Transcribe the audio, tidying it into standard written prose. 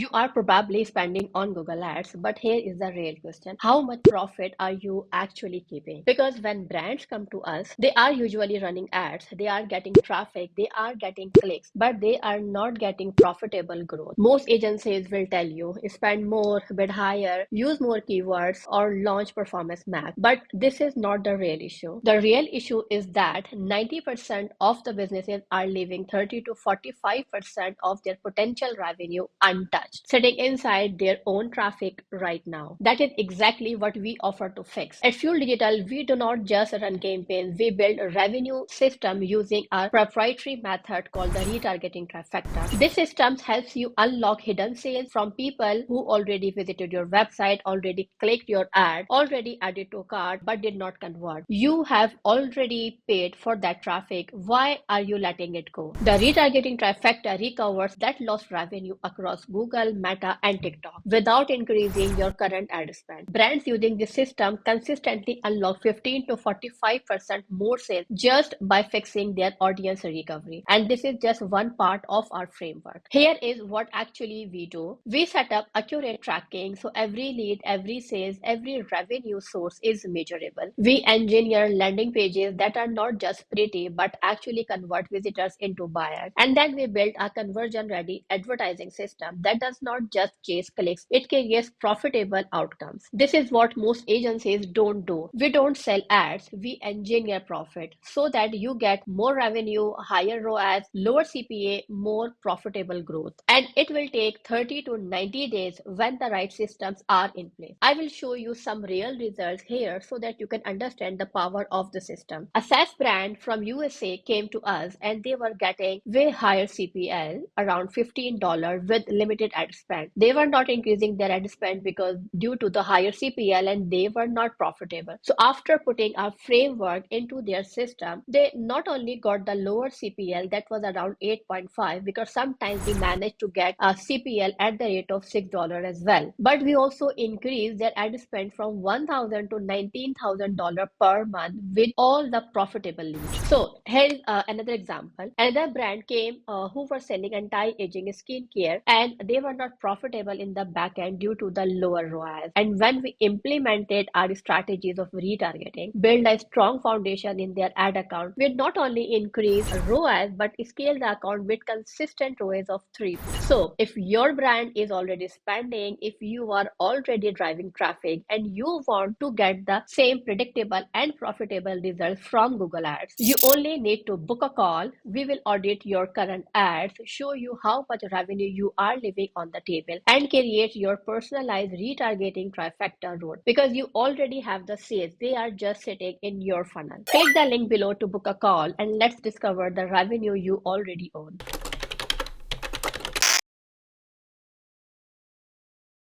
You are probably spending on Google Ads, but here is the real question. How much profit are you actually keeping? Because when brands come to us, they are usually running ads, they are getting traffic, they are getting clicks, but they are not getting profitable growth. Most agencies will tell you spend more, bid higher, use more keywords, or launch performance max. But this is not the real issue. The real issue is that 90% of the businesses are leaving 30 to 45% of their potential revenue untouched, sitting inside their own traffic right now. That is exactly what we offer to fix. At Fuel Digital, we do not just run campaigns, we build a revenue system using our proprietary method called the retargeting trifecta. This system helps you unlock hidden sales from people who already visited your website, already clicked your ad, already added to cart, but did not convert. You have already paid for that traffic. Why are you letting it go? The retargeting trifecta recovers that lost revenue across Google, Meta, and TikTok without increasing your current ad spend. Brands using this system consistently unlock 15 to 45% more sales just by fixing their audience recovery. And this is just one part of our framework. Here is what actually we do. We set up accurate tracking so every lead, every sales, every revenue source is measurable. We engineer landing pages that are not just pretty but actually convert visitors into buyers. And then we build a conversion ready advertising system that does not just chase clicks, it creates profitable outcomes. This is what most agencies don't do. We don't sell ads, we engineer profit so that you get more revenue, higher ROAS, lower CPA, more profitable growth. And it will take 30 to 90 days when the right systems are in place. I will show you some real results here so that you can understand the power of the system. A SaaS brand from USA came to us and they were getting way higher CPL, around $15 with limited ad spend. They were not increasing their ad spend because due to the higher CPL and they were not profitable. So after putting our framework into their system, they not only got the lower CPL that was around 8.5 because sometimes we managed to get a CPL at the rate of $6 as well. But we also increased their ad spend from $1,000 to $19,000 per month with all the profitable leads. So here's another example. Another brand came who were selling anti-aging skincare and they were not profitable in the back end due to the lower ROAS. And when we implemented our strategies of retargeting, build a strong foundation in their ad account, we not only increased ROAS but scaled the account with consistent ROAS of 3. So if your brand is already spending, if you are already driving traffic and you want to get the same predictable and profitable results from Google Ads, you only need to book a call. We will audit your current ads, show you how much revenue you are leaving on the table, and create your personalized retargeting trifecta road because you already have the sales. They are just sitting in your funnel. Click the link below to book a call and let's discover the revenue you already own.